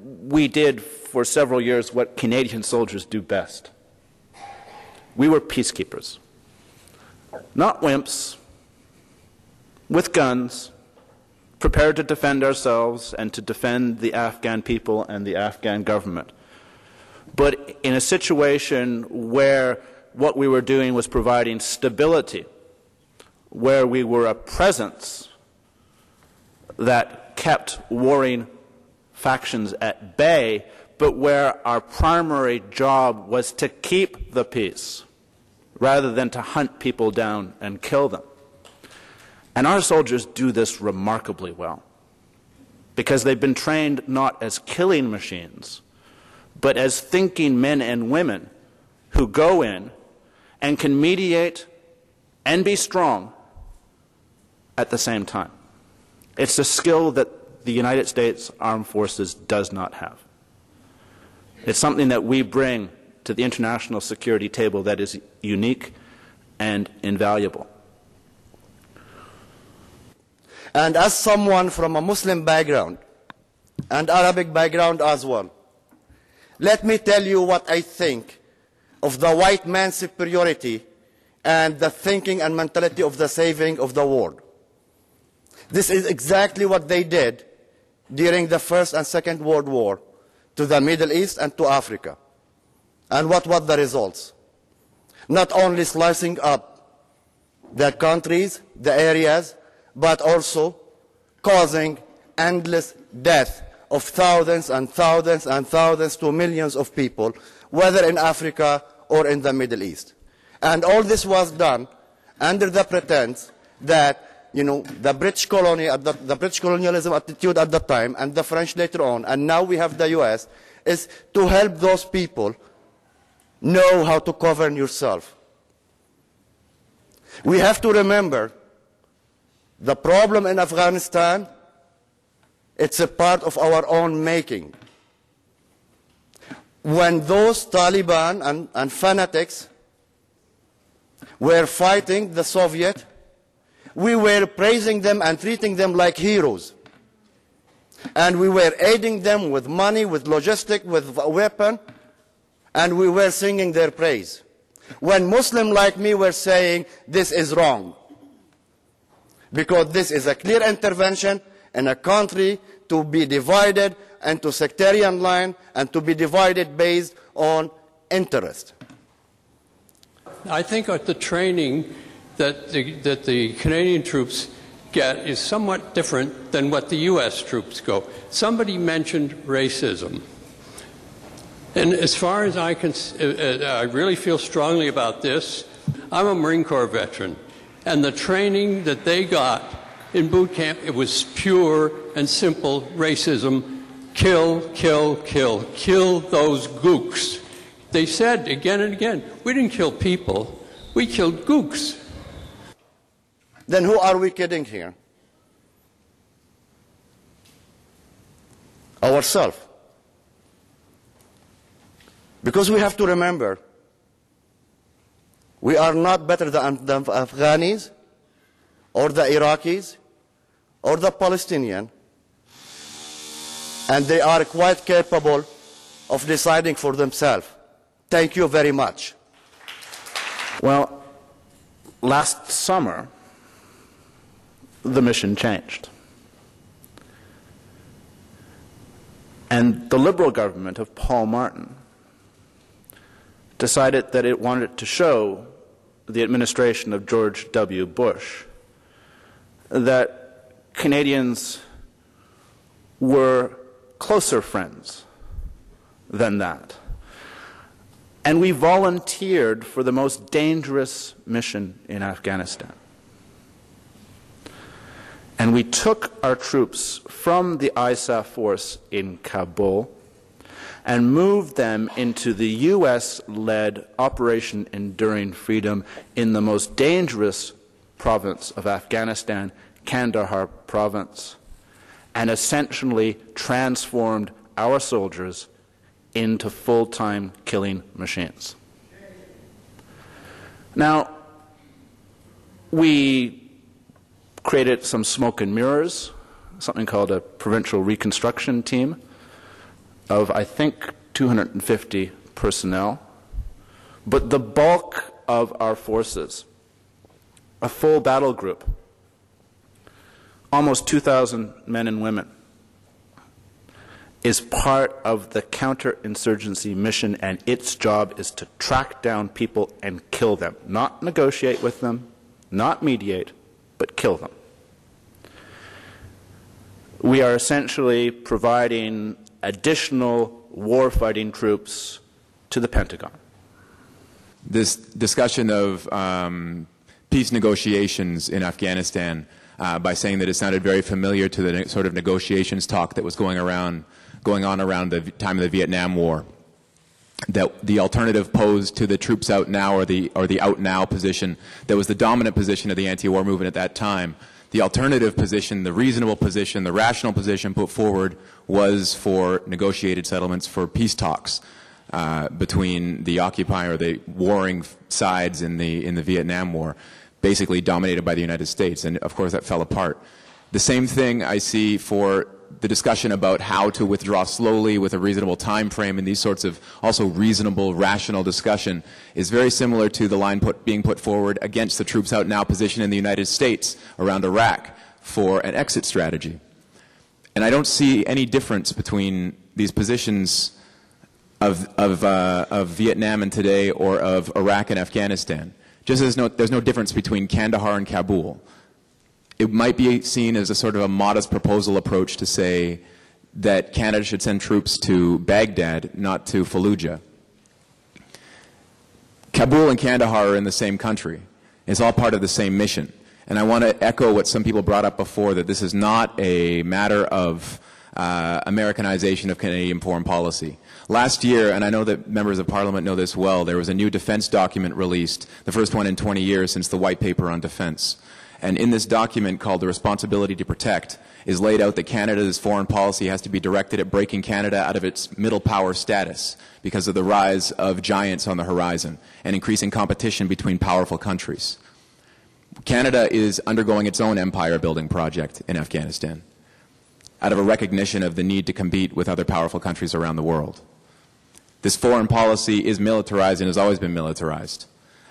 We did for several years what Canadian soldiers do best. We were peacekeepers, not wimps, with guns, prepared to defend ourselves and to defend the Afghan people and the Afghan government. But in a situation where what we were doing was providing stability, where we were a presence that kept warring factions at bay, but where our primary job was to keep the peace rather than to hunt people down and kill them. And our soldiers do this remarkably well because they've been trained not as killing machines, but as thinking men and women who go in and can mediate and be strong at the same time. It's a skill that the United States Armed Forces does not have. It's something that we bring to the international security table that is unique and invaluable. And as someone from a Muslim background and Arabic background as well, let me tell you what I think of the white man's superiority and the thinking and mentality of the saving of the world. This is exactly what they did during the First and Second World War to the Middle East and to Africa. And what were the results? Not only slicing up the countries, the areas, but also causing endless death of thousands and thousands and thousands to millions of people, whether in Africa or in the Middle East. And all this was done under the pretense that, the British colonialism attitude at the time, and the French later on, and now we have the US, is to help those people know how to govern yourself. We have to remember the problem in Afghanistan, it's a part of our own making. When those Taliban and fanatics were fighting the Soviet, we were praising them and treating them like heroes. And we were aiding them with money, with logistics, with a weapon, and we were singing their praise. When Muslims like me were saying, this is wrong, because this is a clear intervention in a country to be divided into sectarian line and to be divided based on interest. I think the training that the Canadian troops get is somewhat different than what the U.S. troops go. Somebody mentioned racism. And as far as I really feel strongly about this. I'm a Marine Corps veteran, and the training that they got in boot camp, it was pure and simple racism. Kill, kill, kill. Kill those gooks. They said again and again, we didn't kill people, we killed gooks. Then who are we kidding here? Ourselves. Because we have to remember, we are not better than the Afghanis, or the Iraqis, or the Palestinians, and they are quite capable of deciding for themselves. Thank you very much. Well, last summer, the mission changed. And the Liberal government of Paul Martin decided that it wanted to show the administration of George W. Bush that Canadians were closer friends than that. And we volunteered for the most dangerous mission in Afghanistan. And we took our troops from the ISAF force in Kabul and moved them into the U.S.-led Operation Enduring Freedom in the most dangerous province of Afghanistan, Kandahar province, and essentially transformed our soldiers into full-time killing machines. Now, we created some smoke and mirrors, something called a provincial reconstruction team, of, I think, 250 personnel, but the bulk of our forces, a full battle group, almost 2,000 men and women, is part of the counterinsurgency mission, and its job is to track down people and kill them, not negotiate with them, not mediate, but kill them. We are essentially providing additional war-fighting troops to the Pentagon. This discussion of peace negotiations in Afghanistan by saying that it sounded very familiar to the sort of negotiations talk that was going on around the time of the Vietnam War, that the alternative posed to the troops out now, or the out now position that was the dominant position of the anti-war movement at that time, the alternative position, the reasonable position, the rational position put forward was for negotiated settlements, for peace talks between the occupying or the warring sides in the Vietnam War, basically dominated by the United States, and of course that fell apart. The same thing I see for the discussion about how to withdraw slowly with a reasonable time frame, and these sorts of also reasonable, rational discussion is very similar to the line being put forward against the troops out now position in the United States around Iraq for an exit strategy. And I don't see any difference between these positions of Vietnam and today, or of Iraq and Afghanistan. Just as there's no difference between Kandahar and Kabul. It might be seen as a sort of a modest proposal approach to say that Canada should send troops to Baghdad, not to Fallujah. Kabul and Kandahar are in the same country. It's all part of the same mission. And I want to echo what some people brought up before, that this is not a matter of Americanization of Canadian foreign policy. Last year, and I know that members of Parliament know this well, there was a new defense document released, the first one in 20 years since the White Paper on Defense. And in this document, called The Responsibility to Protect, is laid out that Canada's foreign policy has to be directed at breaking Canada out of its middle power status because of the rise of giants on the horizon and increasing competition between powerful countries. Canada is undergoing its own empire building project in Afghanistan out of a recognition of the need to compete with other powerful countries around the world. This foreign policy is militarized and has always been militarized.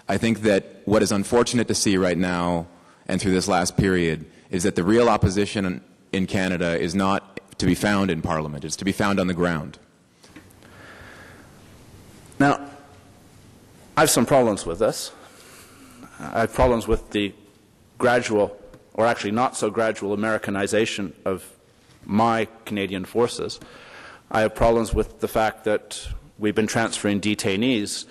I think that what is unfortunate to see right now and through this last period is that the real opposition in Canada is not to be found in Parliament. It's to be found on the ground. Now, I have some problems with this. I have problems with the gradual, or actually not so gradual, Americanization of my Canadian forces. I have problems with the fact that we've been transferring detainees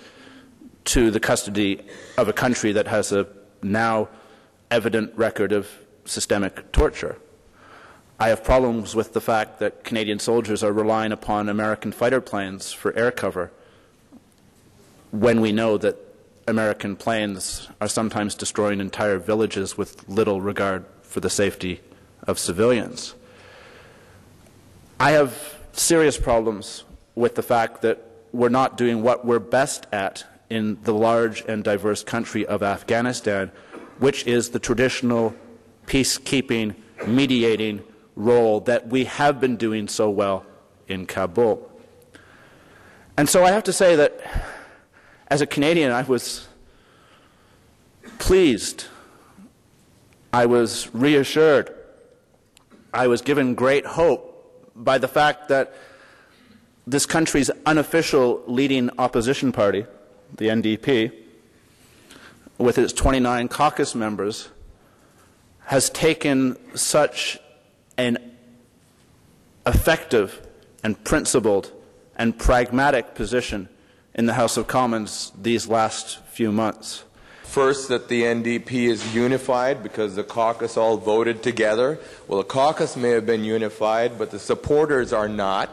to the custody of a country that has a now evident record of systemic torture. I have problems with the fact that Canadian soldiers are relying upon American fighter planes for air cover when we know that American planes are sometimes destroying entire villages with little regard for the safety of civilians. I have serious problems with the fact that we're not doing what we're best at in the large and diverse country of Afghanistan, which is the traditional peacekeeping, mediating role that we have been doing so well in Kabul. And so I have to say that as a Canadian, I was pleased, I was reassured, I was given great hope by the fact that this country's unofficial leading opposition party, the NDP, with its 29 caucus members, has taken such an effective and principled and pragmatic position in the House of Commons these last few months. First, that the NDP is unified because the caucus all voted together. Well, the caucus may have been unified, but the supporters are not.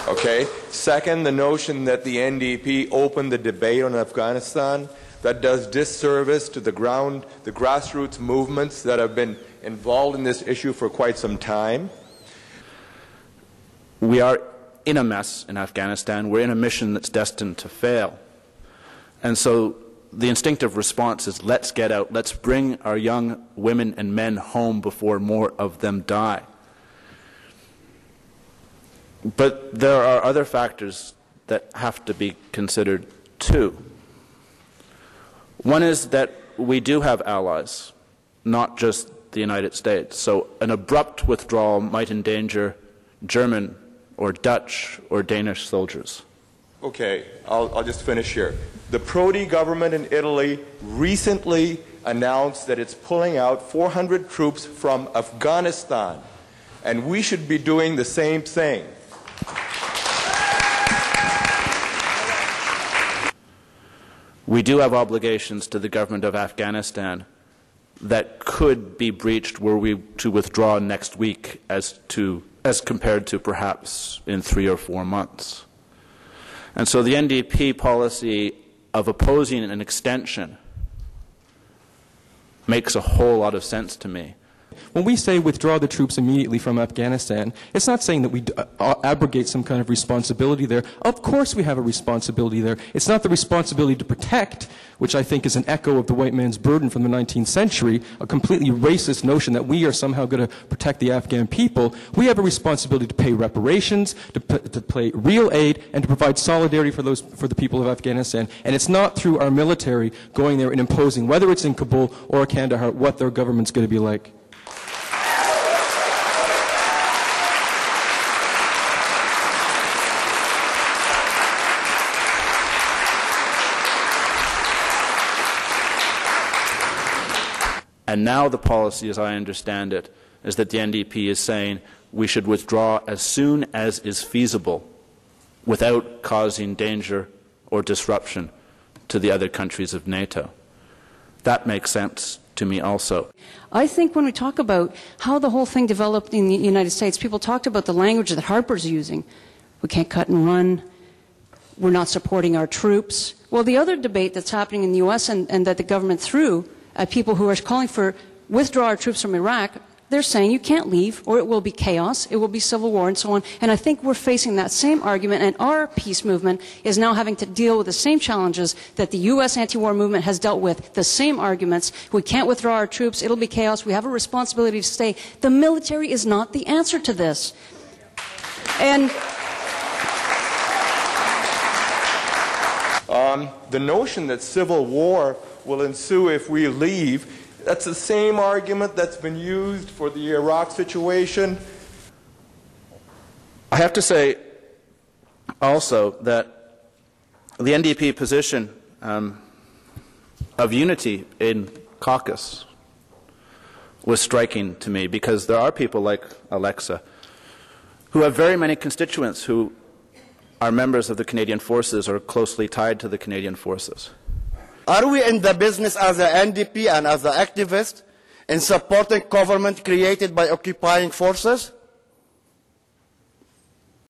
Okay. Second, the notion that the NDP opened the debate on Afghanistan, that does disservice to the grassroots movements that have been involved in this issue for quite some time. We are in a mess in Afghanistan. We're in a mission that's destined to fail. And so the instinctive response is, let's get out. Let's bring our young women and men home before more of them die. But there are other factors that have to be considered too. One is that we do have allies, not just the United States. So an abrupt withdrawal might endanger German or Dutch or Danish soldiers. Okay, I'll just finish here. The Prodi government in Italy recently announced that it's pulling out 400 troops from Afghanistan, and we should be doing the same thing. We do have obligations to the government of Afghanistan that could be breached were we to withdraw next week as compared to perhaps in 3 or 4 months. And so the NDP policy of opposing an extension makes a whole lot of sense to me. When we say withdraw the troops immediately from Afghanistan, it's not saying that we abrogate some kind of responsibility there. Of course we have a responsibility there. It's not the responsibility to protect, which I think is an echo of the white man's burden from the 19th century, a completely racist notion that we are somehow going to protect the Afghan people. We have a responsibility to pay reparations, to pay real aid, and to provide solidarity for the people of Afghanistan. And it's not through our military going there and imposing, whether it's in Kabul or Kandahar, what their government's going to be like. And now the policy, as I understand it, is that the NDP is saying we should withdraw as soon as is feasible without causing danger or disruption to the other countries of NATO. That makes sense to me also. I think when we talk about how the whole thing developed in the United States, people talked about the language that Harper's using. We can't cut and run. We're not supporting our troops. Well, the other debate that's happening in the U.S. and that the government threw at people who are calling for withdraw our troops from Iraq, they're saying you can't leave or it will be chaos, it will be civil war and so on. And I think we're facing that same argument, and our peace movement is now having to deal with the same challenges that the U.S. anti-war movement has dealt with, the same arguments. We can't withdraw our troops, it'll be chaos, we have a responsibility to stay. The military is not the answer to this. And the notion that civil war will ensue if we leave, that's the same argument that's been used for the Iraq situation. I have to say also that the NDP position of unity in caucus was striking to me, because there are people like Alexa who have very many constituents who are members of the Canadian Forces or closely tied to the Canadian Forces. Are we in the business as an NDP and as an activist in supporting government created by occupying forces?